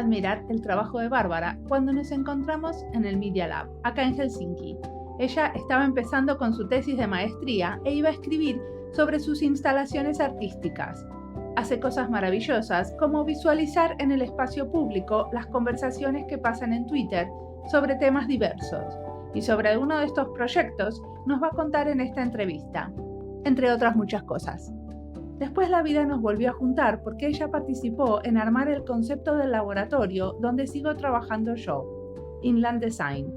admirar el trabajo de Bárbara cuando nos encontramos en el Media Lab, acá en Helsinki. Ella estaba empezando con su tesis de maestría e iba a escribir sobre sus instalaciones artísticas. Hace cosas maravillosas, como visualizar en el espacio público las conversaciones que pasan en Twitter sobre temas diversos. Y sobre alguno de estos proyectos nos va a contar en esta entrevista, entre otras muchas cosas. Después la vida nos volvió a juntar porque ella participó en armar el concepto del laboratorio donde sigo trabajando yo, Inland Design.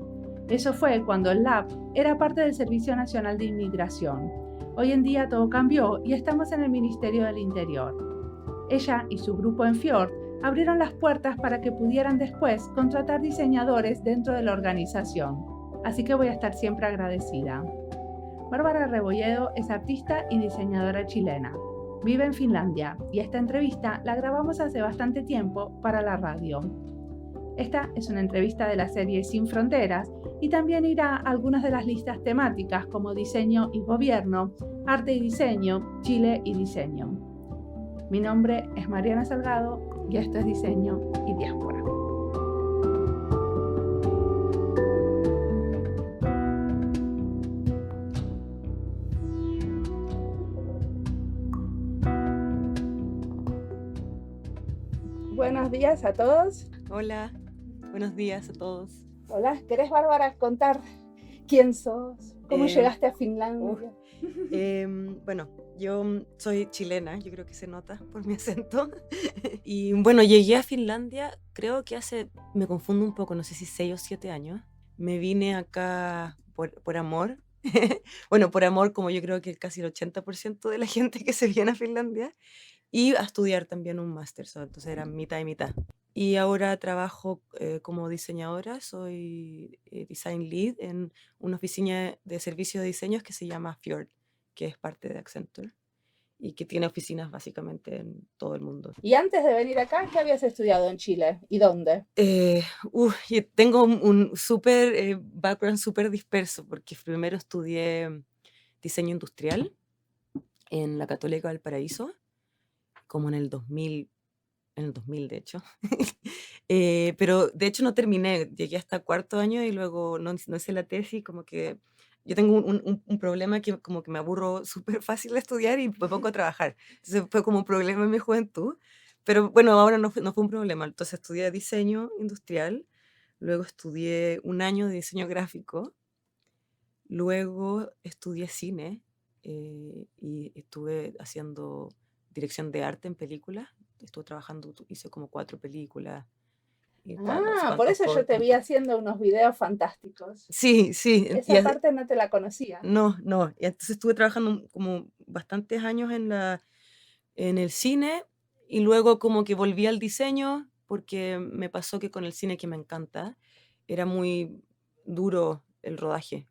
Eso fue cuando el lab era parte del Servicio Nacional de Inmigración. Hoy en día todo cambió y estamos en el Ministerio del Interior. Ella y su grupo en Fjord abrieron las puertas para que pudieran después contratar diseñadores dentro de la organización. Así que voy a estar siempre agradecida. Bárbara Rebolledo es artista y diseñadora chilena. Vive en Finlandia y esta entrevista la grabamos hace bastante tiempo para la radio. Esta es una entrevista de la serie Sin Fronteras y también irá a algunas de las listas temáticas como diseño y gobierno, arte y diseño, Chile y diseño. Mi nombre es Mariana Salgado y esto es Diseño y Diáspora. Buenos días a todos. Hola, buenos días a todos. Hola, ¿querés, Bárbara, contar quién sos? ¿Cómo llegaste a Finlandia? Bueno, yo soy chilena, yo creo que se nota por mi acento. Y bueno, llegué a Finlandia, creo que me confundo un poco, no sé si 6 o 7 años. Me vine acá por amor. Bueno, por amor, como yo creo que casi el 80% de la gente que se viene a Finlandia. Y a estudiar también un máster, entonces era mitad y mitad. Y ahora trabajo como diseñadora, soy design lead en una oficina de servicio de diseños que se llama Fjord, que es parte de Accenture y que tiene oficinas básicamente en todo el mundo. Y antes de venir acá, ¿qué habías estudiado en Chile? ¿Y dónde? Y tengo un súper background súper disperso, porque primero estudié diseño industrial en la Católica del Paraíso, como en el 2000 de hecho. Pero de hecho no terminé, llegué hasta cuarto año y luego no hice la tesis, como que yo tengo un problema que como que me aburro súper fácil de estudiar y me pongo a trabajar. Entonces fue como un problema en mi juventud, pero bueno, ahora no fue un problema. Entonces estudié diseño industrial, luego estudié un año de diseño gráfico, luego estudié cine y estuve haciendo dirección de arte en películas. Estuve trabajando, hice como 4 películas. Por eso yo te vi haciendo unos videos fantásticos. Sí. Esa parte no te la conocía. No. Y entonces estuve trabajando como bastantes años en el cine y luego como que volví al diseño porque me pasó que con el cine, que me encanta, era muy duro el rodaje.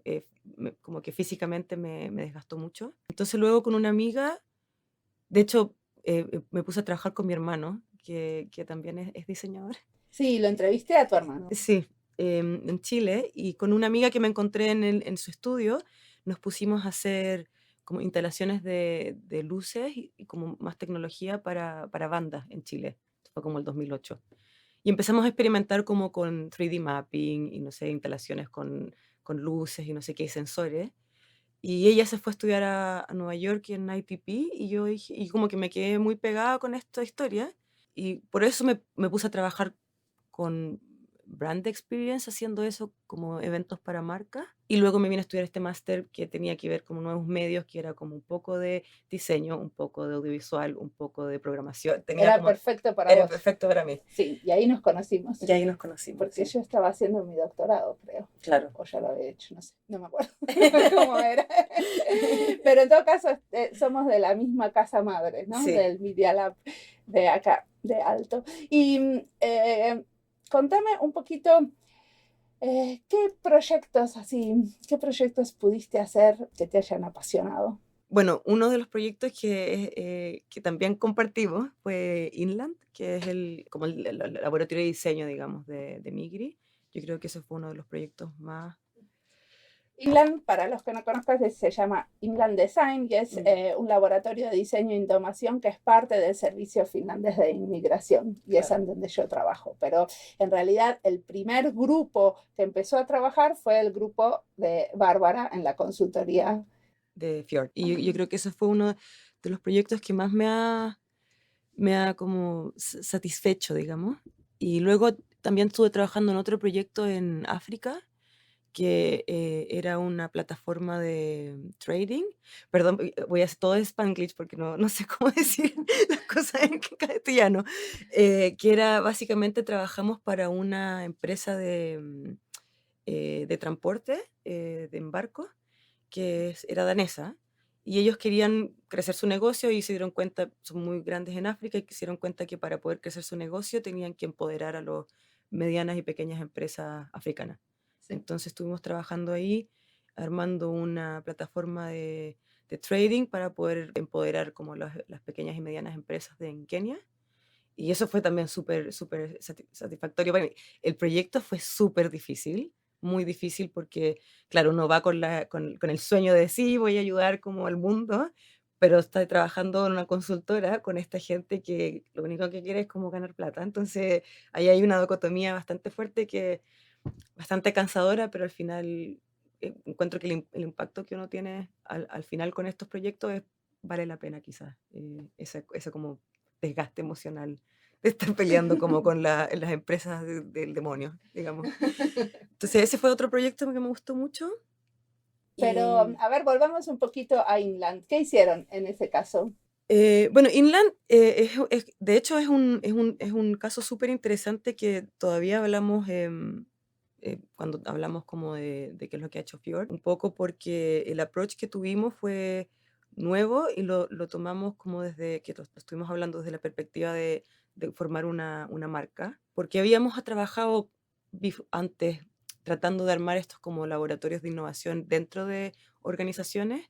Como que físicamente me desgastó mucho. Entonces luego con una amiga, de hecho, me puse a trabajar con mi hermano, que también es diseñador. Sí, lo entrevisté a tu hermano. Sí, en Chile, y con una amiga que me encontré en su estudio, nos pusimos a hacer como instalaciones de luces y como más tecnología para bandas en Chile. Fue como el 2008. Y empezamos a experimentar como con 3D mapping y no sé, instalaciones con luces y no sé qué, y sensores. Y ella se fue a estudiar a Nueva York y en ITP, y como que me quedé muy pegada con esta historia, y por eso me puse a trabajar con brand experience, haciendo eso como eventos para marcas. Y luego me vine a estudiar este máster que tenía que ver con nuevos medios, que era como un poco de diseño, un poco de audiovisual, un poco de programación. Era perfecto para Era vos. perfecto para mí. Sí, y ahí nos conocimos. Porque Sí. yo estaba haciendo mi doctorado, creo. Claro. O ya lo había hecho, no sé, no me acuerdo cómo era. Pero en todo caso, somos de la misma casa madre, ¿no? Sí. Del Media Lab de acá, de Alto. Y contame un poquito, ¿qué proyectos pudiste hacer que te hayan apasionado? Bueno, uno de los proyectos que también compartimos fue Inland, que es como el laboratorio de diseño, digamos, de Migri. Yo creo que ese fue uno de los proyectos más Inland, para los que no conozcan, se llama Inland Design y es un laboratorio de diseño e innovación que es parte del Servicio Finlandés de Inmigración y es en donde yo trabajo. Pero en realidad el primer grupo que empezó a trabajar fue el grupo de Bárbara en la consultoría de Fjord. Y yo creo que ese fue uno de los proyectos que más me ha como satisfecho, digamos. Y luego también estuve trabajando en otro proyecto en África, que era una plataforma de trading. Perdón, voy a hacer todo en Spanglish porque no sé cómo decir las cosas en castellano. Que era básicamente trabajamos para una empresa de transporte, de embarco, que era danesa. Y ellos querían crecer su negocio y se dieron cuenta, son muy grandes en África, y se dieron cuenta que para poder crecer su negocio tenían que empoderar a las medianas y pequeñas empresas africanas. Sí. Entonces estuvimos trabajando ahí, armando una plataforma de trading para poder empoderar como las pequeñas y medianas empresas en Kenia. Y eso fue también súper, súper satisfactorio. Bueno, el proyecto fue súper difícil, muy difícil porque, claro, uno va con el sueño de sí, voy a ayudar como al mundo, pero está trabajando en una consultora con esta gente que lo único que quiere es como ganar plata. Entonces, ahí hay una dicotomía bastante fuerte que bastante cansadora, pero al final encuentro que el impacto que uno tiene al final con estos proyectos vale la pena quizás, ese como desgaste emocional de estar peleando como con las empresas del demonio, digamos. Entonces ese fue otro proyecto que me gustó mucho. Pero, a ver, volvamos un poquito a Inland. ¿Qué hicieron en ese caso? Bueno, Inland, de hecho, es un caso súper interesante que todavía hablamos cuando hablamos como de qué es lo que ha hecho Fjord, un poco porque el approach que tuvimos fue nuevo y lo tomamos como desde que lo estuvimos hablando desde la perspectiva de formar una marca, porque habíamos trabajado antes tratando de armar estos como laboratorios de innovación dentro de organizaciones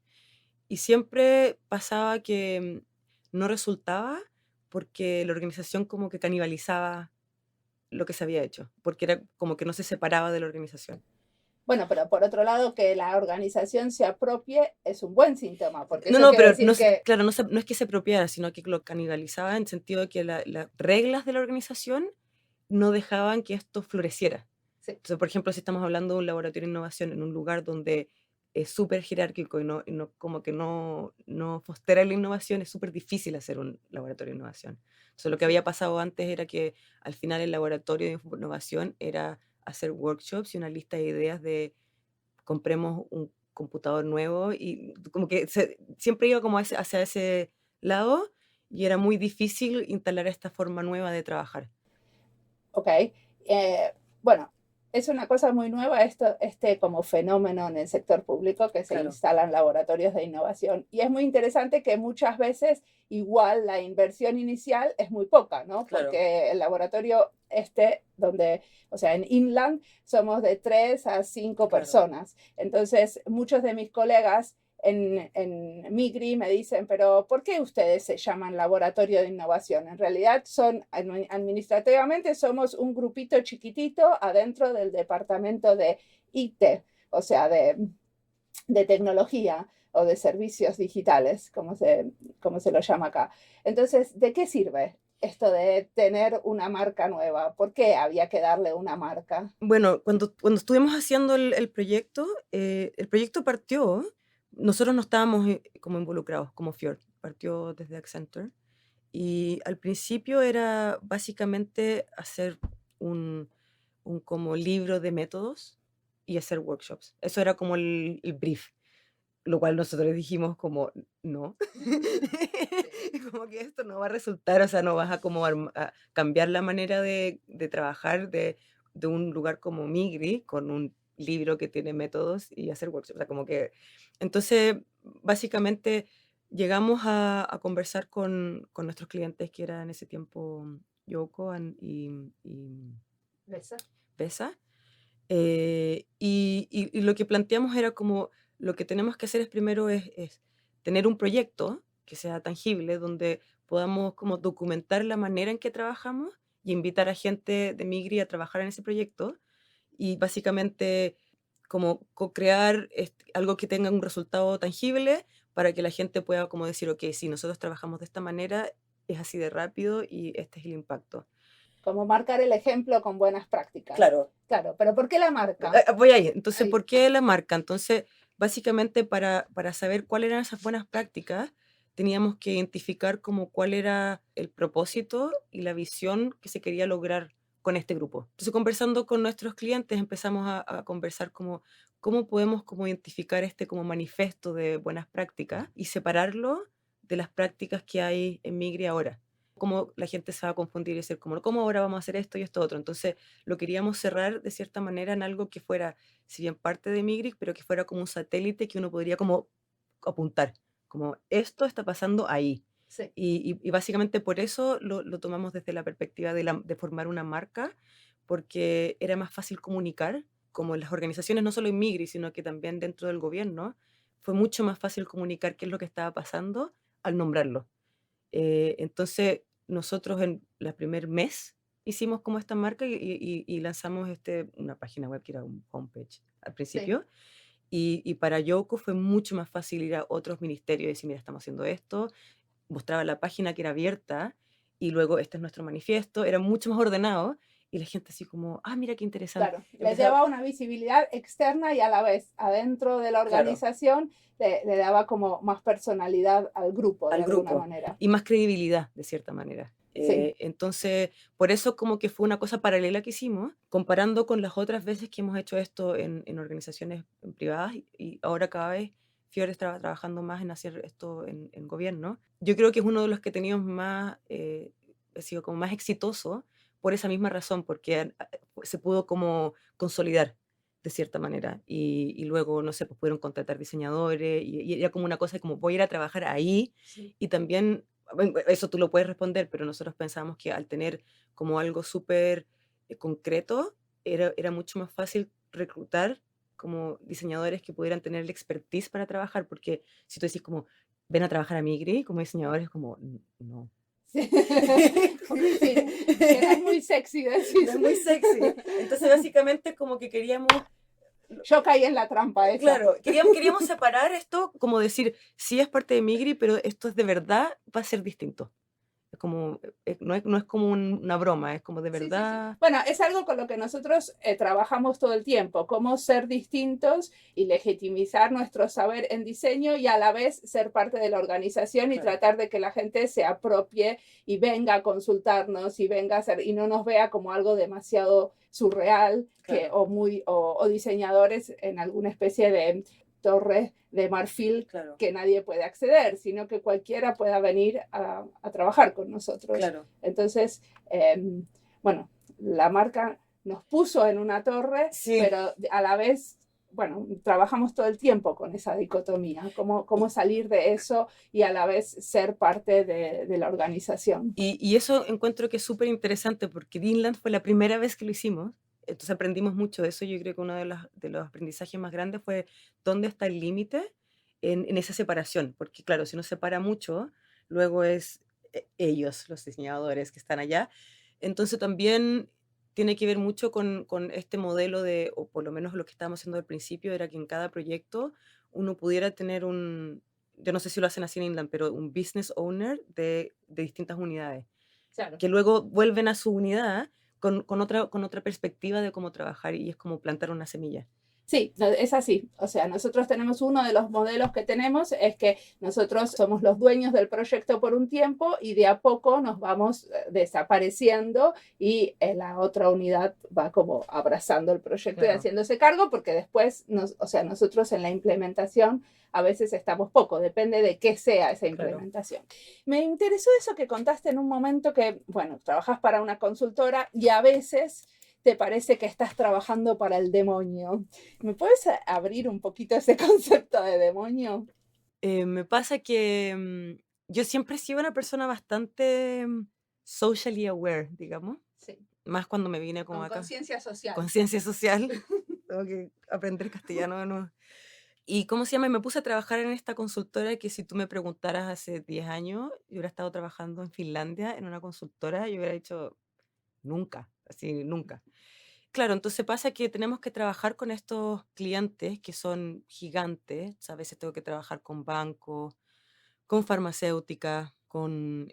y siempre pasaba que no resultaba porque la organización como que canibalizaba lo que se había hecho, porque era como que no se separaba de la organización. Bueno, pero por otro lado, que la organización se apropie es un buen síntoma, porque eso No, quiere pero decir que... claro, no es que se apropiara, sino que lo canibalizaba en el sentido de que las reglas de la organización no dejaban que esto floreciera. Sí. Entonces, por ejemplo, si estamos hablando de un laboratorio de innovación en un lugar donde es súper jerárquico y como que no fostera la innovación, es súper difícil hacer un laboratorio de innovación. Entonces, lo que había pasado antes era que al final el laboratorio de innovación era hacer workshops y una lista de ideas de compremos un computador nuevo y como que siempre iba como hacia ese lado y era muy difícil instalar esta forma nueva de trabajar. Ok. Bueno, es una cosa muy nueva este como fenómeno en el sector público que se Claro. instalan laboratorios de innovación. Y es muy interesante que muchas veces igual la inversión inicial es muy poca, ¿no? Claro. Porque el laboratorio donde, o sea, en Inland somos de 3 a 5 Claro. personas. Entonces, muchos de mis colegas en Migri me dicen, pero ¿por qué ustedes se llaman laboratorio de innovación? En realidad administrativamente somos un grupito chiquitito adentro del departamento de IT, o sea, de tecnología o de servicios digitales, como se lo llama acá. Entonces, ¿de qué sirve esto de tener una marca nueva? ¿Por qué había que darle una marca? Bueno, cuando estuvimos haciendo el proyecto partió, nosotros no estábamos como involucrados como Fjord, partió desde Accenture y al principio era básicamente hacer un como libro de métodos y hacer workshops. Eso era como el brief, lo cual nosotros dijimos como, no, como que esto no va a resultar, o sea, no vas a como a cambiar la manera de trabajar de un lugar como Migri con un libro que tiene métodos y hacer workshops. O sea, como que, entonces, básicamente llegamos a conversar con nuestros clientes, que era en ese tiempo Yoko y Besa. Y lo que planteamos era como, lo que tenemos que hacer es primero es tener un proyecto que sea tangible, donde podamos como documentar la manera en que trabajamos y invitar a gente de Migri a trabajar en ese proyecto y básicamente como co-crear algo que tenga un resultado tangible para que la gente pueda como decir, ok, si nosotros trabajamos de esta manera, es así de rápido y este es el impacto. Como marcar el ejemplo con buenas prácticas. Claro, Claro, pero ¿por qué la marca? voy ahí. Entonces, Ahí. ¿por qué la marca? Entonces, básicamente para saber cuáles eran esas buenas prácticas, teníamos que identificar como cuál era el propósito y la visión que se quería lograr con este grupo. Entonces, conversando con nuestros clientes, empezamos a conversar como cómo podemos como identificar este como manifiesto de buenas prácticas y separarlo de las prácticas que hay en Migri ahora. Cómo la gente se va a confundir y decir, como, ¿cómo ahora vamos a hacer esto y esto otro? Entonces, lo queríamos cerrar de cierta manera en algo que fuera, si bien parte de Migric, pero que fuera como un satélite que uno podría como apuntar, como esto está pasando ahí. Sí. Y básicamente por eso lo tomamos desde la perspectiva de formar una marca, porque era más fácil comunicar, como en las organizaciones, no solo en Migri, sino que también dentro del gobierno, fue mucho más fácil comunicar qué es lo que estaba pasando al nombrarlo. Entonces, nosotros en el primer mes hicimos como esta marca y lanzamos una página web que era un homepage al Sí. principio. Y para Yoko fue mucho más fácil ir a otros ministerios y decir, mira, estamos haciendo esto. Mostraba la página que era abierta y luego este es nuestro manifiesto. Era mucho más ordenado y la gente así como, ah, mira qué interesante. Claro, les Empezaba, daba una visibilidad externa y a la vez adentro de la claro, organización le daba como más personalidad al grupo de al alguna grupo manera. y más credibilidad, de cierta manera. Sí. Entonces, por eso como que fue una cosa paralela que hicimos, comparando con las otras veces que hemos hecho esto en organizaciones privadas y ahora cada vez Fiore estaba trabajando más en hacer esto en gobierno. Yo creo que es uno de los que teníamos más, ha sido como más exitoso por esa misma razón, porque se pudo como consolidar de cierta manera. Y luego, no sé, pues pudieron contratar diseñadores y era como una cosa como voy a ir a trabajar ahí Sí. y también, bueno, eso tú lo puedes responder, pero nosotros pensamos que al tener como algo súper concreto, era mucho más fácil reclutar como diseñadores que pudieran tener el expertise para trabajar, porque si tú decís como, ven a trabajar a Migri como diseñadores, como, no. Sí. Sí, que no es muy sexy decir. No es muy sexy. Entonces, básicamente, como que queríamos Yo caí en la trampa esa. claro, queríamos separar esto, como decir, sí es parte de Migri, pero esto es de verdad, va a ser distinto. Es como, no es como una broma, es como de Sí, sí, sí. verdad. Bueno, es algo con lo que nosotros trabajamos todo el tiempo, cómo ser distintos y legitimizar nuestro saber en diseño y a la vez ser parte de la organización y Claro. tratar de que la gente se apropie y venga a consultarnos y venga a hacer y no nos vea como algo demasiado surreal Claro. o diseñadores en alguna especie de torre de marfil Claro, que nadie puede acceder, sino que cualquiera pueda venir a trabajar con nosotros. claro. Entonces, bueno, la marca nos puso en una torre, Sí. pero a la vez, bueno, trabajamos todo el tiempo con esa dicotomía, cómo salir de eso y a la vez ser parte de la organización. Y eso encuentro que es súper interesante porque Vinland fue la primera vez que lo hicimos, entonces aprendimos mucho de eso. Yo creo que uno de los aprendizajes más grandes fue dónde está el límite en esa separación, porque claro, si uno separa mucho, luego es ellos, los diseñadores que están allá. Entonces también tiene que ver mucho con este modelo de, o por lo menos lo que estábamos haciendo al principio, era que en cada proyecto uno pudiera tener yo no sé si lo hacen así en Inland, pero un business owner de distintas unidades, Claro. que luego vuelven a su unidad con otra perspectiva de cómo trabajar y es como plantar una semilla. Sí, es así. O sea, nosotros tenemos uno de los modelos que tenemos, es que nosotros somos los dueños del proyecto por un tiempo y de a poco nos vamos desapareciendo y la otra unidad va como abrazando el proyecto y Claro. haciéndose cargo porque después, o sea, nosotros en la implementación a veces estamos poco, depende de qué sea esa implementación. Claro. Me interesó eso que contaste en un momento que, bueno, trabajas para una consultora y a veces te parece que estás trabajando para el demonio. ¿Me puedes abrir un poquito ese concepto de demonio? Me pasa que yo siempre he sido una persona bastante socially aware, digamos. Sí. Más cuando me vine como Con acá. conciencia social. Conciencia social. Tengo que aprender castellano de nuevo. Y ¿cómo se llama? Me puse a trabajar en esta consultora que si tú me preguntaras hace 10 años, yo hubiera estado trabajando en Finlandia en una consultora y yo hubiera dicho nunca, así nunca. Claro, entonces pasa que tenemos que trabajar con estos clientes que son gigantes. O sea, a veces tengo que trabajar con bancos, con farmacéuticas, con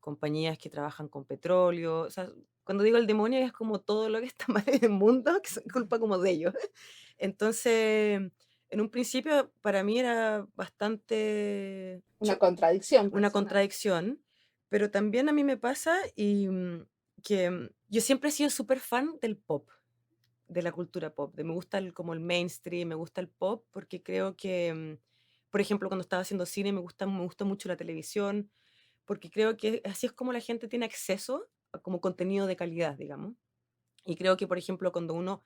compañías que trabajan con petróleo. O sea, cuando digo el demonio es como todo lo que está mal en el mundo, que es culpa como de ellos. Entonces, en un principio para mí era bastante Una contradicción una personal. contradicción, pero también a mí me pasa que yo siempre he sido súper fan del pop, de la cultura pop, me gusta como el mainstream, me gusta el pop, porque creo que, por ejemplo, cuando estaba haciendo cine me gusta mucho la televisión, porque creo que así es como la gente tiene acceso a como contenido de calidad, digamos. Y creo que, por ejemplo, cuando uno,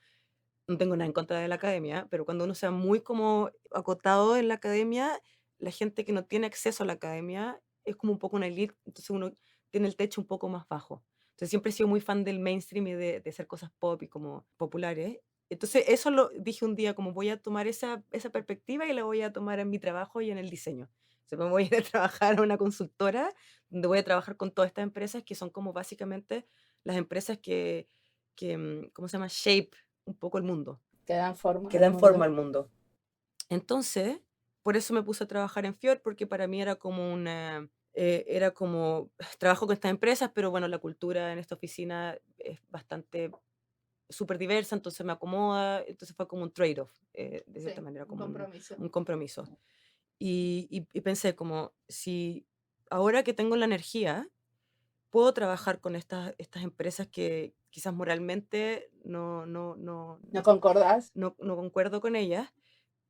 no tengo nada en contra de la academia, pero cuando uno sea muy como acotado en la academia, la gente que no tiene acceso a la academia es como un poco una elite, entonces uno tiene el techo un poco más bajo. Entonces siempre he sido muy fan del mainstream y de hacer cosas pop y como populares. Entonces eso lo dije un día, como voy a tomar esa perspectiva y la voy a tomar en mi trabajo y en el diseño. O sea, me voy a ir a trabajar a una consultora donde voy a trabajar con todas estas empresas que son como básicamente las empresas que ¿cómo se llama? Shape un poco el mundo, Que dan forma que al dan mundo. forma al mundo. Entonces, por eso me puse a trabajar en Fior, porque para mí era como, trabajo con estas empresas, pero bueno, la cultura en esta oficina es bastante súper diversa, entonces me acomoda, entonces fue como un trade-off, de cierta Sí, manera, un como compromiso. un compromiso. Y pensé como, si ahora que tengo la energía, puedo trabajar con estas empresas que quizás moralmente ¿No concordás? no concuerdo con ellas,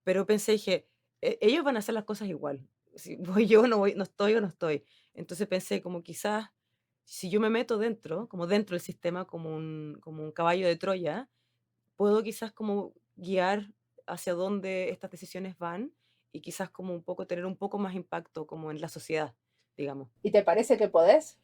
pero pensé, dije: ellos van a hacer las cosas igual, si voy yo, no estoy o no estoy". Entonces pensé como quizás, si yo me meto dentro, como dentro del sistema, como un caballo de Troya, puedo quizás como guiar hacia dónde estas decisiones van y quizás como un poco tener un poco más impacto como en la sociedad, digamos. ¿Y te parece que podés?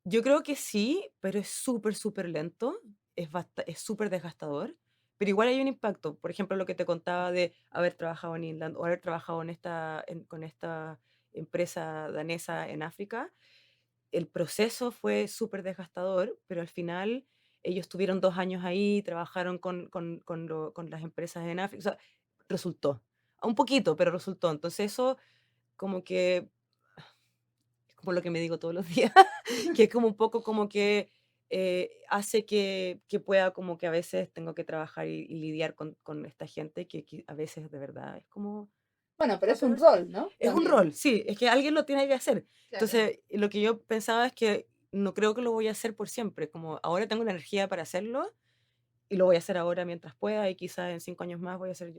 Yo creo que sí, pero es súper, súper lento, es súper desgastador, pero igual hay un impacto. Por ejemplo, lo que te contaba de haber trabajado en Inland o haber trabajado con esta empresa danesa en África, el proceso fue súper desgastador, pero al final ellos tuvieron 2 años ahí, trabajaron con las empresas en África, o sea, resultó. Un poquito, pero resultó. Entonces eso como que es como lo que me digo todos los días, que es como un poco como que hace que pueda como que a veces tengo que trabajar y lidiar con esta gente que a veces de verdad es como Bueno, pero la es un peor. rol, ¿no? Es un También. rol, sí, es que alguien lo tiene que hacer. Claro. Entonces, lo que yo pensaba es que no creo que lo voy a hacer por siempre, como ahora tengo la energía para hacerlo y lo voy a hacer ahora mientras pueda y quizás en 5 años más voy a hacer.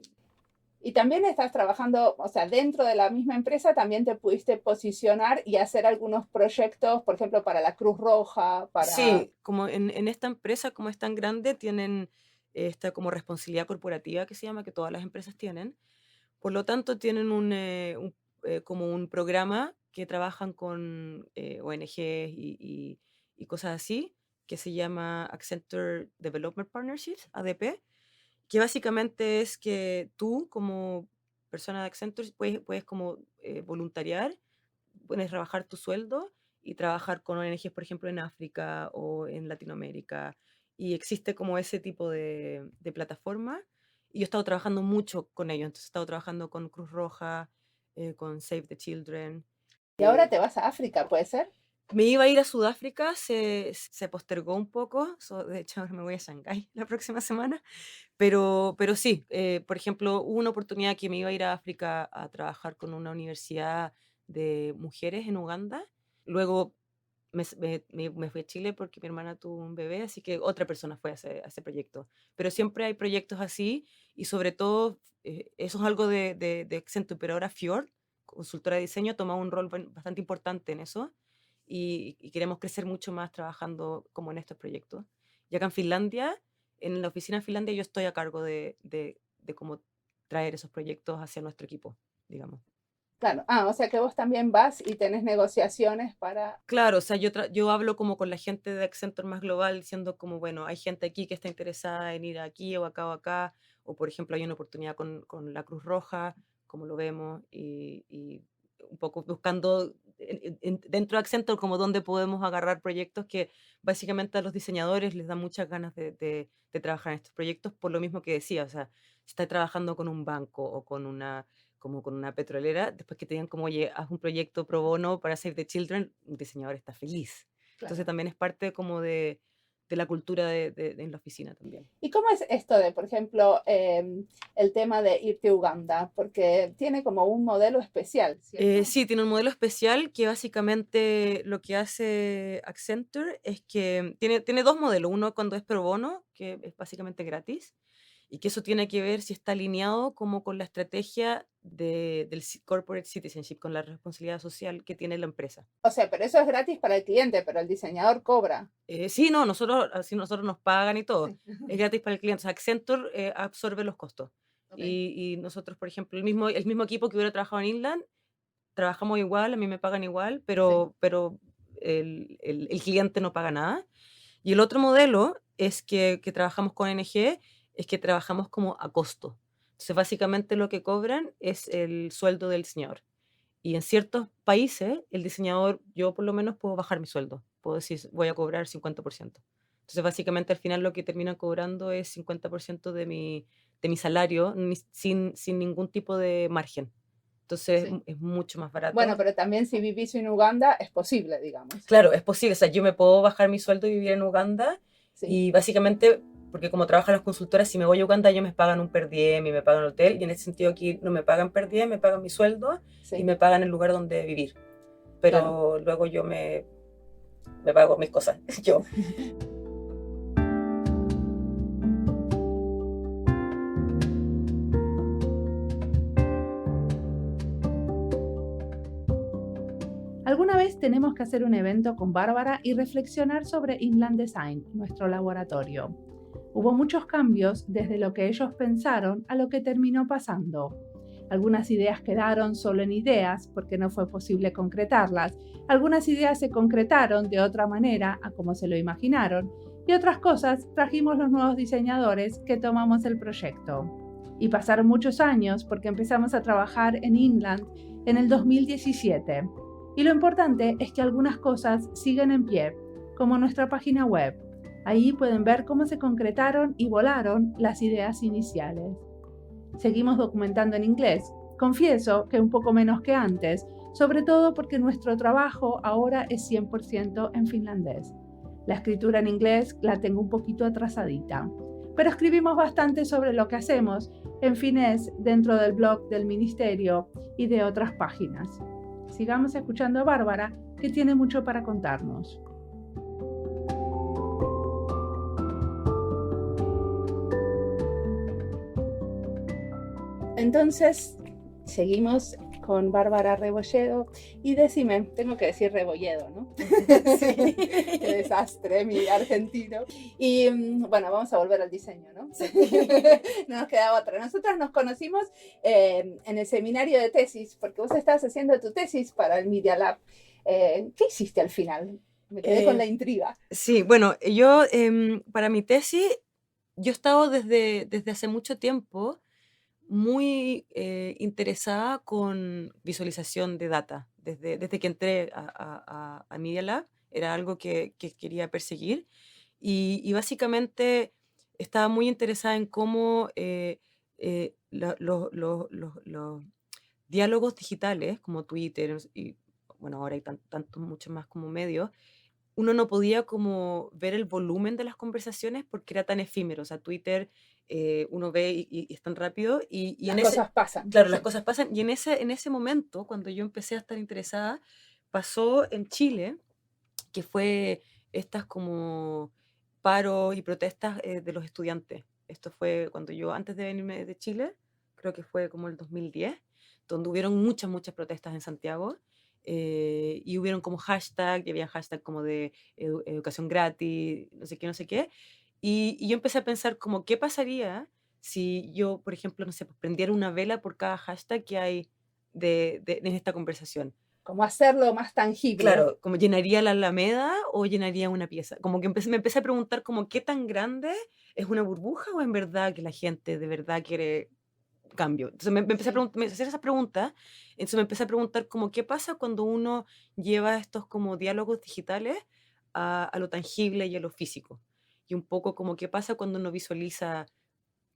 Y también estás trabajando, o sea, dentro de la misma empresa también te pudiste posicionar y hacer algunos proyectos, por ejemplo, para la Cruz Roja, para... Sí, como en esta empresa, como es tan grande, tienen esta como responsabilidad corporativa que se llama, que todas las empresas tienen. Por lo tanto, tienen como un programa que trabajan con ONGs y cosas así, que se llama Accenture Development Partnerships, ADP, que básicamente es que tú como persona de Accenture puedes como voluntariar, puedes rebajar tu sueldo y trabajar con ONGs, por ejemplo, en África o en Latinoamérica. Y existe como ese tipo de plataforma. Y yo he estado trabajando mucho con ellos. Entonces he estado trabajando con Cruz Roja, con Save the Children. Y ahora eh, te vas a África, ¿puede ser? Me iba a ir a Sudáfrica, se postergó un poco. De hecho, ahora me voy a Shanghái la próxima semana. Pero sí, por ejemplo, hubo una oportunidad que me iba a ir a África a trabajar con una universidad de mujeres en Uganda. Luego me fui a Chile porque mi hermana tuvo un bebé, así que otra persona fue a ese proyecto. Pero siempre hay proyectos así y sobre todo eso es algo de Accenture, pero ahora Fjord, consultora de diseño, ha tomado un rol bastante importante en eso y queremos crecer mucho más trabajando como en estos proyectos. Y acá en Finlandia, en la oficina en Finlandia, yo estoy a cargo de cómo traer esos proyectos hacia nuestro equipo, digamos. Claro. Ah, o sea que vos también vas y tenés negociaciones para... Claro, o sea, yo hablo como con la gente de Accenture más global, diciendo como, bueno, hay gente aquí que está interesada en ir aquí o acá, o por ejemplo hay una oportunidad con la Cruz Roja, como lo vemos, y un poco buscando dentro de Accenture como donde podemos agarrar proyectos que básicamente a los diseñadores les da muchas ganas de trabajar en estos proyectos, por lo mismo que decía, o sea, si estás trabajando con un banco o como con una petrolera, después que te digan como, oye, haz un proyecto pro bono para Save the Children, un diseñador está feliz. Entonces Claro. también es parte como de la cultura en la oficina también. ¿Y cómo es esto de, por ejemplo, el tema de irte a Uganda? Porque tiene como un modelo especial, ¿cierto? Sí, tiene un modelo especial que básicamente lo que hace Accenture es que tiene dos modelos. Uno cuando es pro bono, que es básicamente gratis, y que eso tiene que ver si está alineado como con la estrategia corporate citizenship, con la responsabilidad social que tiene la empresa. O sea, pero eso es gratis para el cliente, pero el diseñador cobra. Sí, no, así nosotros nos pagan y todo. Sí. Es gratis para el cliente. O sea, Accenture absorbe los costos. Ok. Y nosotros, por ejemplo, el mismo equipo que hubiera trabajado en Inland, trabajamos igual, a mí me pagan igual, Sí. pero el cliente no paga nada. Y el otro modelo es que trabajamos con ONG, es que trabajamos como a costo. Entonces, básicamente lo que cobran es el sueldo del diseñador. Y en ciertos países, el diseñador, yo por lo menos puedo bajar mi sueldo. Puedo decir, voy a cobrar 50%. Entonces, básicamente al final lo que terminan cobrando es 50% de mi salario, sin ningún tipo de margen. Entonces, Sí. es mucho más Bueno, barato. pero también si vivís en Uganda es posible, digamos. Claro, es posible. O sea, yo me puedo bajar mi sueldo y vivir en Uganda. Sí. Y básicamente, porque como trabajan las consultoras, si me voy a Uganda, ellos me pagan un per diem y me pagan el hotel. Y en ese sentido aquí no me pagan per diem, me pagan mi sueldo y Sí. me pagan el lugar donde vivir. Claro. Pero luego yo me pago mis cosas. Yo. Alguna vez tenemos que hacer un evento con Bárbara y reflexionar sobre Inland Design, nuestro laboratorio. Hubo muchos cambios desde lo que ellos pensaron a lo que terminó pasando. Algunas ideas quedaron solo en ideas porque no fue posible concretarlas. Algunas ideas se concretaron de otra manera a como se lo imaginaron. Y otras cosas trajimos los nuevos diseñadores que tomamos el proyecto. Y pasaron muchos años porque empezamos a trabajar en Inland en el 2017. Y lo importante es que algunas cosas siguen en pie, como nuestra página web. Ahí pueden ver cómo se concretaron y volaron las ideas iniciales. Seguimos documentando en inglés. Confieso que un poco menos que antes, sobre todo porque nuestro trabajo ahora es 100% en finlandés. La escritura en inglés la tengo un poquito atrasadita. Pero escribimos bastante sobre lo que hacemos en finés dentro del blog del ministerio y de otras páginas. Sigamos escuchando a Bárbara, que tiene mucho para contarnos. Entonces, seguimos con Bárbara Rebolledo y decime, tengo que decir Rebolledo, ¿no? Sí. Qué desastre, mi argentino. Y bueno, vamos a volver al diseño, ¿no? Sí. No nos quedaba otra. Nosotras nos conocimos en el seminario de tesis, porque vos estabas haciendo tu tesis para el Media Lab. ¿Qué hiciste al final? Me quedé con la intriga. Sí, bueno, yo para mi tesis, yo he estado desde hace mucho tiempo muy interesada con visualización de data. Desde que entré a Media Lab, era algo que quería perseguir. Y básicamente estaba muy interesada en cómo los diálogos digitales, como Twitter, y bueno, ahora hay tantos, muchos más como medios, uno no podía como ver el volumen de las conversaciones porque era tan efímero. O sea, Twitter, uno ve y es tan rápido. Y Las cosas pasan. claro, las Sí. cosas pasan. Y en ese momento, cuando yo empecé a estar interesada, pasó en Chile, que fue estas como paros y protestas de los estudiantes. Esto fue cuando yo, antes de venirme de Chile, creo que fue como el 2010, donde hubieron muchas, muchas protestas en Santiago. Y hubieron como hashtag, y había hashtag como de educación gratis, no sé qué, no sé qué. Y yo empecé a pensar como, ¿qué pasaría si yo, por ejemplo, no sé, pues, prendiera una vela por cada hashtag que hay en esta conversación? Como hacerlo más tangible. Claro, como llenaría la Alameda o llenaría una pieza. Como que me empecé a preguntar como qué tan grande es una burbuja o en verdad que la gente de verdad quiere cambio. Entonces me empecé a hacer esas preguntas, entonces me empecé a preguntar como qué pasa cuando uno lleva estos como diálogos digitales a lo tangible y a lo físico. Y un poco como qué pasa cuando uno visualiza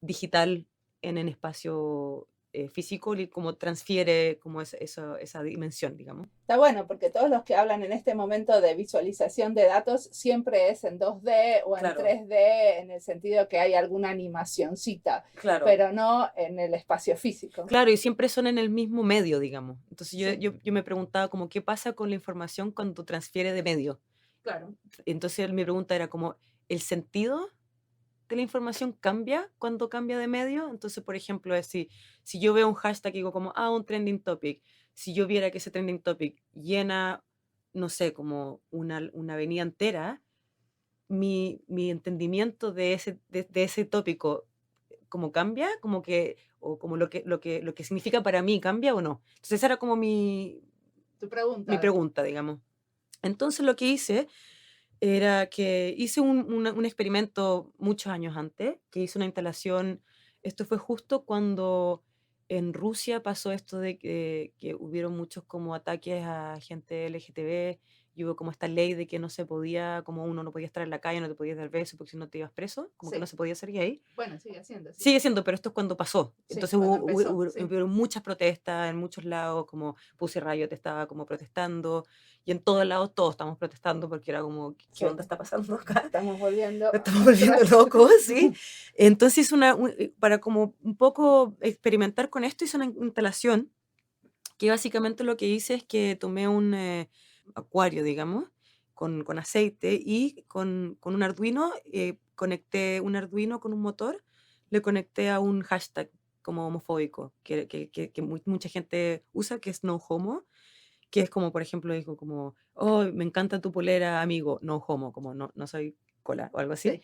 digital en el espacio físico y cómo transfiere como esa dimensión, digamos. Está bueno, porque todos los que hablan en este momento de visualización de datos siempre es en 2D o en Claro. 3D, en el sentido que hay alguna animacioncita, Claro. pero no en el espacio físico. Claro, y siempre son en el mismo medio, digamos. Entonces Sí. yo me preguntaba como qué pasa con la información cuando transfiere de medio. Claro. Entonces mi pregunta era como, ¿el sentido de la información cambia cuando cambia de medio? Entonces, por ejemplo, es si yo veo un hashtag y digo como, un trending topic, si yo viera que ese trending topic llena, no sé, como una avenida entera, mi entendimiento de ese tópico, como cambia, como que, o como lo que significa para mí, ¿cambia o no? Entonces esa era como mi pregunta, digamos. Entonces lo que hice era que hice un experimento muchos años antes, que hice una instalación. Esto fue justo cuando en Rusia pasó esto de que hubieron muchos como ataques a gente LGTB y hubo como esta ley de que no se podía, como uno no podía estar en la calle, no te podías dar besos porque si no te ibas preso, como que Sí. no se podía ser gay. Bueno, sigue siendo. Sí. Sigue siendo, pero esto es cuando pasó. Sí, Entonces cuando empezó, sí. hubieron muchas protestas en muchos lados, como Pussy Riot estaba como protestando, y en todos lados todos estamos protestando porque era como, ¿qué Sí. onda está pasando acá? Estamos volviendo Estamos volviendo locos, ¿sí? Entonces para como un poco experimentar con esto, hice una instalación que básicamente lo que hice es que tomé un acuario, digamos, con aceite y con un Arduino, conecté un Arduino con un motor, le conecté a un hashtag como homofóbico que mucha gente usa, que es no homo, que es como, por ejemplo, dijo como, oh, me encanta tu polera, amigo, no homo, como no soy cola o algo así. Sí.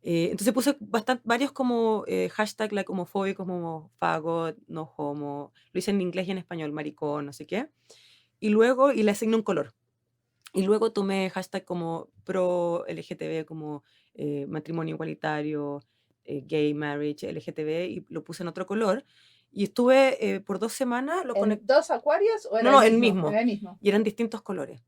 Entonces puse varios como hashtag like homofóbicos, como fagot, no homo, lo hice en inglés y en español, maricón, no sé qué. Y luego, y le asigné un color. Y luego tomé hashtag como pro LGTB, como matrimonio igualitario, gay marriage, LGTB, y lo puse en otro color. Y estuve por 2 semanas, lo ¿En conecté. 2 acuarios o en No, el el mismo? mismo. En el mismo. Y eran distintos colores.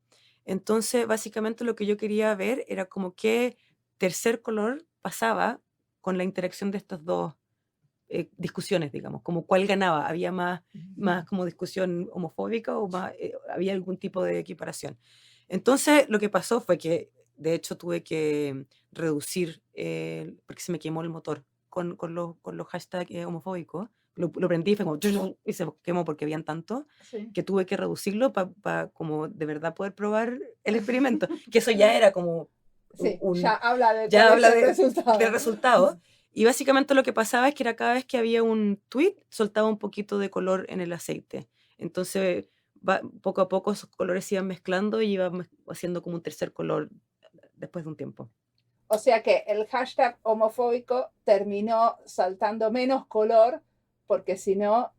Entonces, básicamente lo que yo quería ver era como qué tercer color pasaba con la interacción de estas dos discusiones, digamos, como cuál ganaba. ¿Había más como discusión homofóbica o más, había algún tipo de equiparación? Entonces, lo que pasó fue que, de hecho, tuve que reducir, porque se me quemó el motor con los hashtags homofóbicos. Lo prendí y fue como, y se quemó porque habían tanto, Sí. que tuve que reducirlo para como de verdad poder probar el experimento, que eso ya era como Sí, ya habla de ya habla de resultado. resultado. Y básicamente lo que pasaba es que era cada vez que había un tweet, soltaba un poquito de color en el aceite. Entonces, poco a poco esos colores se iban mezclando y iban haciendo como un tercer color después de un tiempo. O sea que el hashtag homofóbico terminó saltando menos color, porque si no...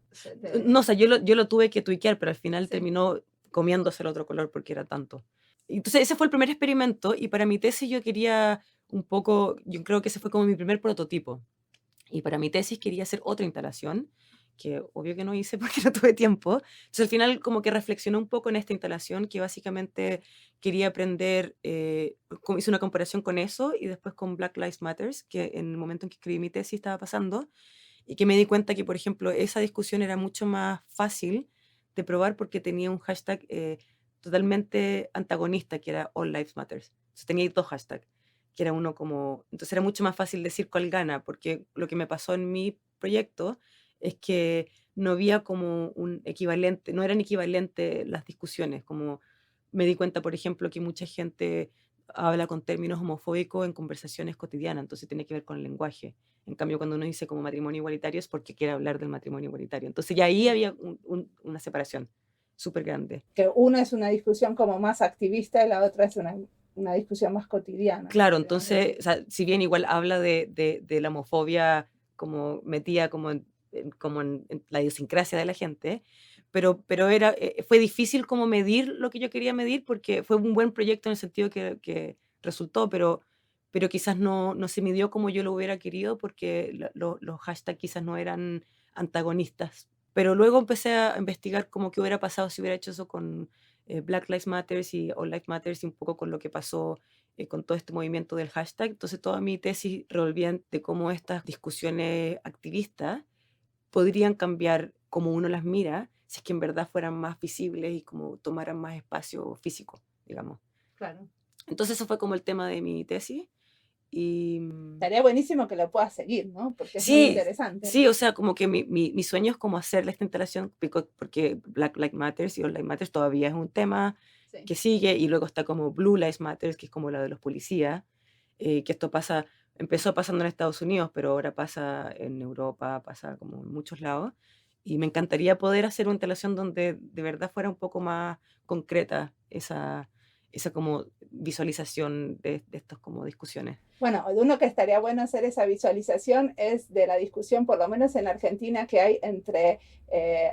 No, o sea, yo lo tuve que tuiquear, pero al final Sí. terminó comiéndose el otro color porque era tanto. Entonces, ese fue el primer experimento y para mi tesis yo quería un poco, yo creo que ese fue como mi primer prototipo. Y para mi tesis quería hacer otra instalación, que obvio que no hice porque no tuve tiempo. Entonces al final como que reflexioné un poco en esta instalación que básicamente quería aprender, hice una comparación con eso y después con Black Lives Matter, que en el momento en que escribí mi tesis estaba pasando, y que me di cuenta que, por ejemplo, esa discusión era mucho más fácil de probar porque tenía un hashtag totalmente antagonista, que era All Lives Matter. Entonces tenía 2 hashtags, que era uno como... Entonces era mucho más fácil decir cuál gana, porque lo que me pasó en mi proyecto es que no había como un equivalente, no eran equivalentes las discusiones, como me di cuenta, por ejemplo, que mucha gente habla con términos homofóbicos en conversaciones cotidianas, entonces tiene que ver con el lenguaje. En cambio, cuando uno dice como matrimonio igualitario es porque quiere hablar del matrimonio igualitario. Entonces ya ahí había una separación súper grande. Que una es una discusión como más activista y la otra es una discusión más cotidiana. Claro, entonces, o sea, si bien igual habla de la homofobia como metida como en la idiosincrasia de la gente, pero fue difícil como medir lo que yo quería medir porque fue un buen proyecto en el sentido que resultó, pero pero quizás no se midió como yo lo hubiera querido porque los hashtags quizás no eran antagonistas. Pero luego empecé a investigar como qué hubiera pasado si hubiera hecho eso con Black Lives Matter y All Lives Matter y un poco con lo que pasó con todo este movimiento del hashtag. Entonces toda mi tesis revolvía de cómo estas discusiones activistas podrían cambiar como uno las mira si es que en verdad fueran más visibles y como tomaran más espacio físico, digamos. Claro. Entonces eso fue como el tema de mi tesis. Y Estaría buenísimo que lo puedas seguir, ¿no? Porque es muy sí, interesante. sí, o sea, como que mi sueño es como hacerle esta instalación, porque Black Lives Matter y All Lives Matter todavía es un tema Sí. que sigue, y luego está como Blue Lives Matter, que es como la de los policías, que esto empezó pasando en Estados Unidos, pero ahora pasa en Europa, pasa como en muchos lados, y me encantaría poder hacer una instalación donde de verdad fuera un poco más concreta esa como visualización de estas como discusiones. Bueno, de uno que estaría bueno hacer esa visualización es de la discusión, por lo menos en Argentina, que hay entre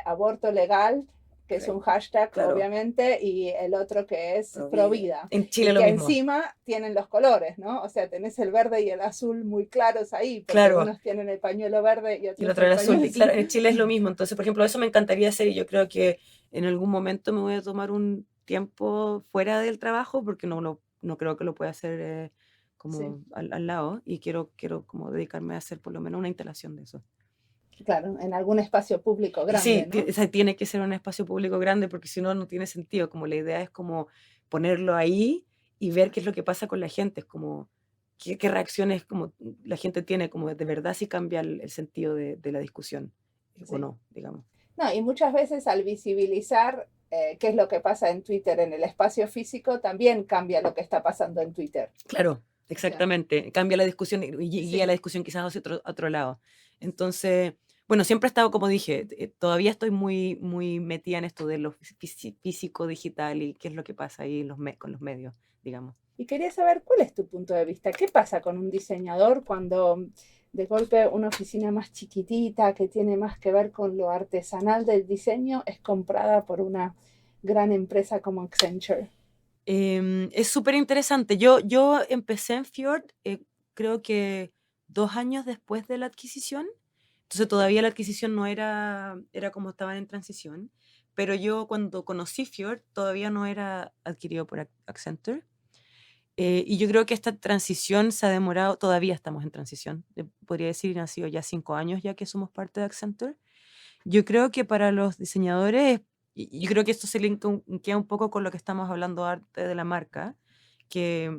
aborto legal, que es un hashtag, Claro. obviamente, y el otro que es Provida. En Chile y lo que mismo. encima tienen los colores, ¿no? O sea, tenés el verde y el azul muy claros ahí, porque Claro. unos tienen el pañuelo verde y otros el otro el era azul. pañuelo Y claro, en Chile es lo mismo. Entonces, por ejemplo, eso me encantaría hacer, y yo creo que en algún momento me voy a tomar un tiempo fuera del trabajo porque no creo que lo pueda hacer como Sí. al lado, y quiero como dedicarme a hacer por lo menos una instalación de eso. Claro, en algún espacio público grande, Sí, ¿no? o sea, tiene que ser un espacio público grande porque si no, no tiene sentido. Como la idea es como ponerlo ahí y ver qué es lo que pasa con la gente. Es como qué reacciones como la gente tiene, como de verdad si cambia el sentido de la discusión o Sí. no, digamos. No, y muchas veces al visibilizar qué es lo que pasa en Twitter en el espacio físico, también cambia lo que está pasando en Twitter. Claro, exactamente. Cambia la discusión y guía Sí. la discusión quizás hacia otro lado. Entonces, bueno, siempre he estado, como dije, todavía estoy muy metida en esto de lo físico, digital y qué es lo que pasa ahí con los medios, digamos. Y quería saber cuál es tu punto de vista. ¿Qué pasa con un diseñador cuando de golpe una oficina más chiquitita que tiene más que ver con lo artesanal del diseño es comprada por una gran empresa como Accenture? Es súper interesante. Yo empecé en Fjord, creo que 2 años después de la adquisición. Entonces todavía la adquisición no era como estaban en transición. Pero yo cuando conocí Fjord todavía no era adquirido por Accenture. Y yo creo que esta transición se ha demorado, todavía estamos en transición. Podría decir, han sido ya 5 años ya que somos parte de Accenture. Yo creo que para los diseñadores, y yo creo que esto se linkea un poco con lo que estamos hablando antes de la marca, que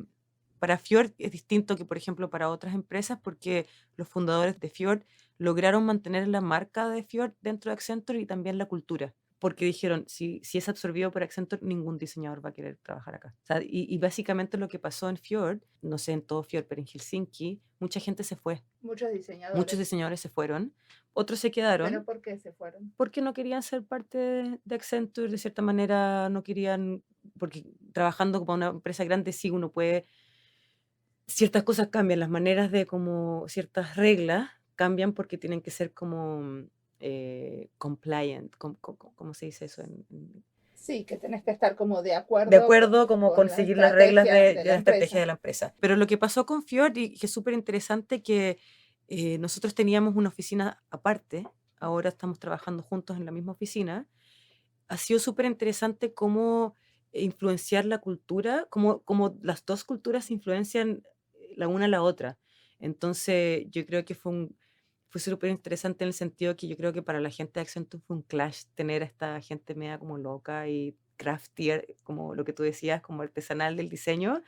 para Fjord es distinto que, por ejemplo, para otras empresas, porque los fundadores de Fjord lograron mantener la marca de Fjord dentro de Accenture y también la cultura. Porque dijeron, si es absorbido por Accenture, ningún diseñador va a querer trabajar acá. O sea, y básicamente lo que pasó en Fjord, no sé en todo Fjord, pero en Helsinki, mucha gente se fue. Muchos diseñadores. Muchos diseñadores se fueron, otros se quedaron. ¿Pero por qué se fueron? Porque no querían ser parte de Accenture, de cierta manera no querían, porque trabajando como una empresa grande sí uno puede, ciertas cosas cambian, las maneras de como ciertas reglas cambian porque tienen que ser como compliant, ¿cómo se dice eso? Sí, que tenés que estar como de acuerdo. De acuerdo, como con conseguir la las reglas estrategia de la estrategia de la empresa. Pero lo que pasó con Fjord, y que es súper interesante, que nosotros teníamos una oficina aparte, ahora estamos trabajando juntos en la misma oficina, ha sido súper interesante cómo influenciar la cultura, cómo las dos culturas se influencian la una a la otra. Entonces, yo creo que fue súper interesante en el sentido que yo creo que para la gente de Accenture fue un clash tener a esta gente media como loca y craftier, como lo que tú decías, como artesanal del diseño,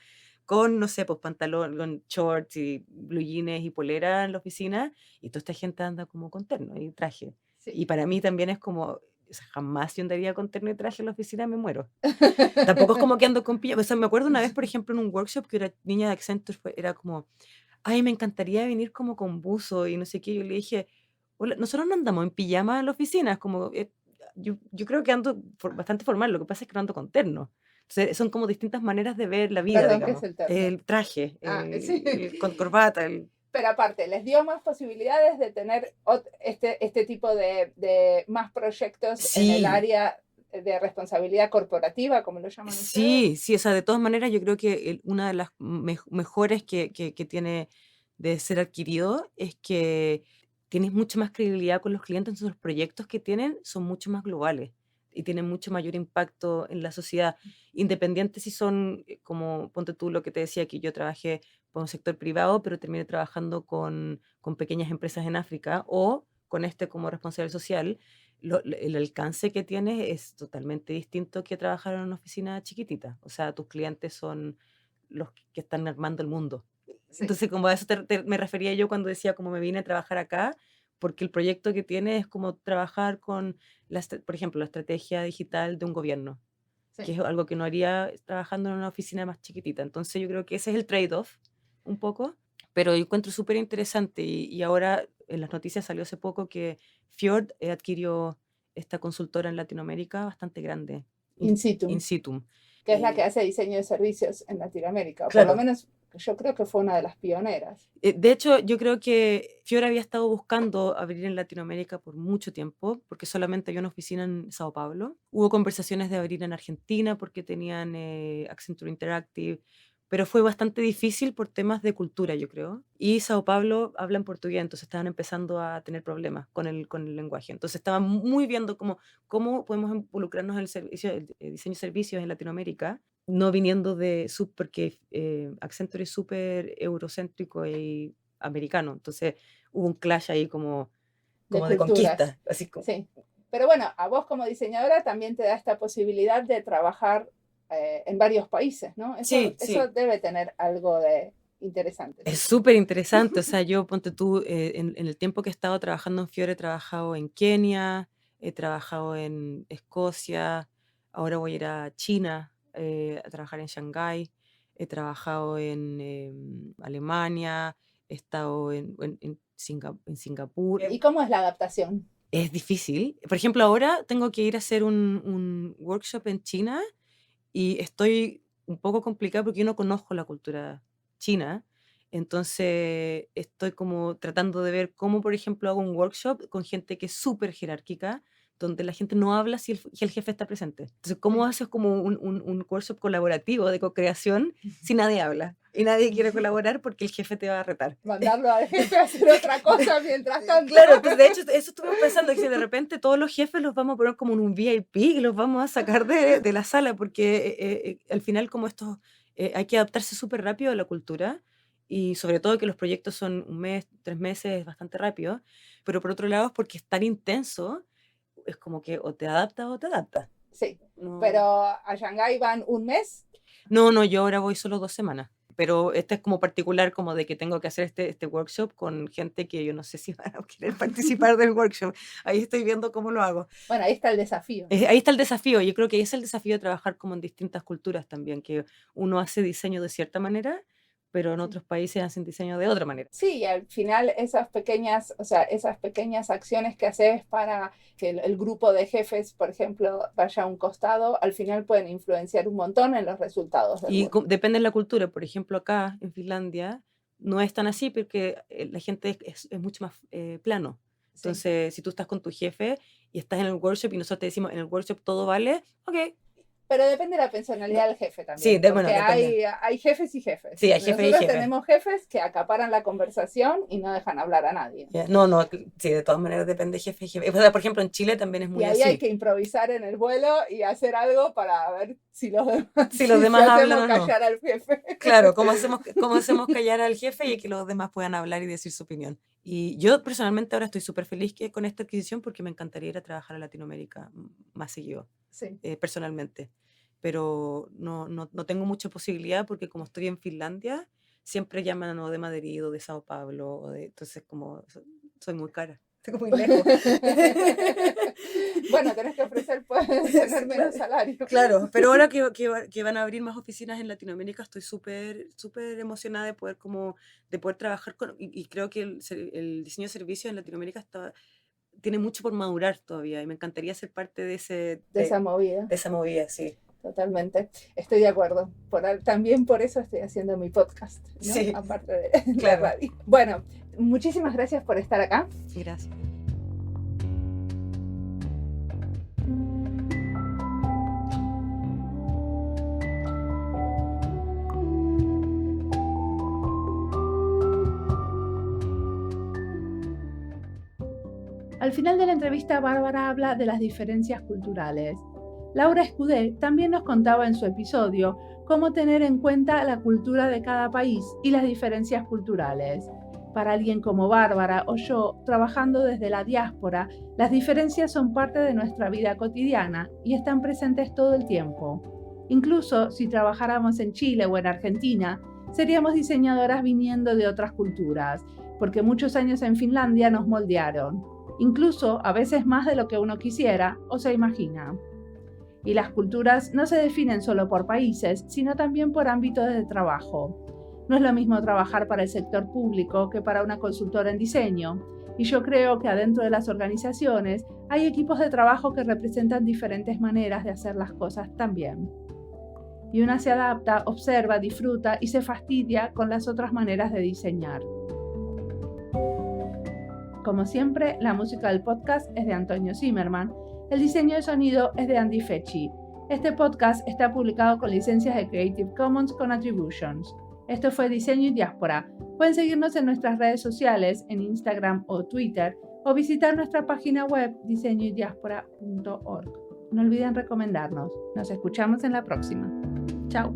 con, no sé, pues pantalón, con shorts y blue jeans y polera en la oficina, y toda esta gente anda como con terno y traje. Sí. Y para mí también es como, o sea, jamás yo andaría con terno y traje en la oficina, me muero. Tampoco es como que ando con pijama. O sea, me acuerdo una vez, por ejemplo, en un workshop que una niña de Accenture era como, ay, me encantaría venir como con buzo y no sé qué. Yo le dije, hola, nosotros no andamos en pijama en la oficina, es como, yo creo que ando bastante formal, lo que pasa es que no ando con terno. Entonces, son como distintas maneras de ver la vida, Perdón, digamos. ¿qué es el terno? El traje, Sí. con corbata. Pero aparte, les dio más posibilidades de tener este tipo de más proyectos en el Sí. área de responsabilidad corporativa, como lo llaman ustedes. Sí, o sea, de todas maneras yo creo que una de las mejores que tiene de ser adquirido es que tienes mucha más credibilidad con los clientes, entonces los proyectos que tienen son mucho más globales y tienen mucho mayor impacto en la sociedad, independiente si son, como ponte tú lo que te decía, que yo trabajé con un sector privado, pero terminé trabajando con pequeñas empresas en África, o con como responsable social. El alcance que tienes es totalmente distinto que trabajar en una oficina chiquitita. O sea, tus clientes son los que están armando el mundo. Sí. Entonces, como a eso me refería yo cuando decía como me vine a trabajar acá, porque el proyecto que tiene es como trabajar con, por ejemplo, la estrategia digital de un gobierno, Sí. que es algo que no haría trabajando en una oficina más chiquitita. Entonces, yo creo que ese es el trade-off un poco, pero yo encuentro súper interesante y ahora en las noticias salió hace poco que Fjord adquirió esta consultora en Latinoamérica bastante grande, Insitum, Insitum, que es la que hace diseño de servicios en Latinoamérica. Claro. Por lo menos yo creo que fue una de las pioneras. De hecho, yo creo que Fjord había estado buscando abrir en Latinoamérica por mucho tiempo, porque solamente había una oficina en Sao Paulo. Hubo conversaciones de abrir en Argentina porque tenían Accenture Interactive, pero fue bastante difícil por temas de cultura, yo creo. Y Sao Paulo habla en portugués, entonces estaban empezando a tener problemas con el lenguaje. Entonces estaban muy viendo cómo podemos involucrarnos en el servicio, el diseño de servicios en Latinoamérica, no viniendo porque Accenture es súper eurocéntrico y americano. Entonces hubo un clash ahí como de conquista. Así como. Sí. Pero bueno, a vos como diseñadora también te da esta posibilidad de trabajar en varios países, ¿no? Eso debe tener algo de interesante. Es súper interesante. O sea, yo, ponte tú, en el tiempo que he estado trabajando en Fiore, he trabajado en Kenia, he trabajado en Escocia, ahora voy a ir a China a trabajar en Shanghái, he trabajado en Alemania, he estado en Singapur. ¿Y cómo es la adaptación? Es difícil. Por ejemplo, ahora tengo que ir a hacer un workshop en China y estoy un poco complicada porque yo no conozco la cultura china. Entonces estoy como tratando de ver cómo, por ejemplo, hago un workshop con gente que es súper jerárquica, donde la gente no habla si el jefe está presente. Entonces, ¿cómo haces como un workshop colaborativo de co-creación si nadie habla? Y nadie quiere colaborar porque el jefe te va a retar. Mandarlo al jefe a hacer otra cosa mientras tanto. Claro, pues de hecho eso estuvimos pensando, que si de repente todos los jefes los vamos a poner como en un VIP y los vamos a sacar de la sala, porque al final como esto hay que adaptarse súper rápido a la cultura, y sobre todo que los proyectos son 1 mes, 3 meses, es bastante rápido, pero por otro lado es porque es tan intenso, es como que o te adaptas o te adaptas. Sí, pero a Shanghái van 1 mes. No, yo ahora voy solo 2 semanas. Pero este es como particular, como de que tengo que hacer este workshop con gente que yo no sé si van a querer participar del workshop. Ahí estoy viendo cómo lo hago. Bueno, ahí está el desafío. Ahí está el desafío. Yo creo que ahí es el desafío de trabajar como en distintas culturas también, que uno hace diseño de cierta manera, pero en otros países hacen diseño de otra manera. Sí, y al final esas pequeñas acciones que haces para que el grupo de jefes, por ejemplo, vaya a un costado, al final pueden influenciar un montón en los resultados. Y depende de la cultura. Por ejemplo, acá en Finlandia no es tan así porque la gente es mucho más plano. Entonces, si tú estás con tu jefe y estás en el workshop y nosotros te decimos en el workshop todo vale, ok. Pero depende de la personalidad del jefe también. Sí, porque hay jefes y jefes. Sí, hay jefes y jefes. Tenemos jefes que acaparan la conversación y no dejan hablar a nadie. No, sí, de todas maneras depende de jefe y jefe. O sea, por ejemplo, en Chile también es muy así. Y ahí hay que improvisar en el vuelo y hacer algo para ver si los demás hablan o no. Callar al jefe. Claro, cómo hacemos callar al jefe y que los demás puedan hablar y decir su opinión. Y yo personalmente ahora estoy súper feliz con esta adquisición porque me encantaría ir a trabajar a Latinoamérica más seguido, sí. Personalmente. Pero no tengo mucha posibilidad porque como estoy en Finlandia, siempre llaman o de Madrid o de Sao Paulo, entonces como soy muy cara, estoy muy lejos. Bueno, tenés que ofrecer, puedes tener menos salario. Claro, pero ahora que van a abrir más oficinas en Latinoamérica, estoy súper emocionada de poder trabajar y creo que el diseño de servicios en Latinoamérica tiene mucho por madurar todavía y me encantaría ser parte de esa movida. De esa movida, sí. Totalmente, estoy de acuerdo. También por eso estoy haciendo mi podcast, ¿no? Sí, aparte de la radio. Bueno, muchísimas gracias por estar acá. Gracias. Al final de la entrevista, Bárbara habla de las diferencias culturales. Laura Escudé también nos contaba en su episodio cómo tener en cuenta la cultura de cada país y las diferencias culturales. Para alguien como Bárbara o yo, trabajando desde la diáspora, las diferencias son parte de nuestra vida cotidiana y están presentes todo el tiempo. Incluso si trabajáramos en Chile o en Argentina, seríamos diseñadoras viniendo de otras culturas, porque muchos años en Finlandia nos moldearon, incluso a veces más de lo que uno quisiera o se imagina. Y las culturas no se definen solo por países, sino también por ámbitos de trabajo. No es lo mismo trabajar para el sector público que para una consultora en diseño, y yo creo que adentro de las organizaciones hay equipos de trabajo que representan diferentes maneras de hacer las cosas también. Y una se adapta, observa, disfruta y se fastidia con las otras maneras de diseñar. Como siempre, la música del podcast es de Antonio Zimmerman. El diseño de sonido es de Andy Fechi. Este podcast está publicado con licencias de Creative Commons con Attributions. Esto fue Diseño y Diáspora. Pueden seguirnos en nuestras redes sociales, en Instagram o Twitter, o visitar nuestra página web diseñoydiaspora.org. No olviden recomendarnos. Nos escuchamos en la próxima. Chao.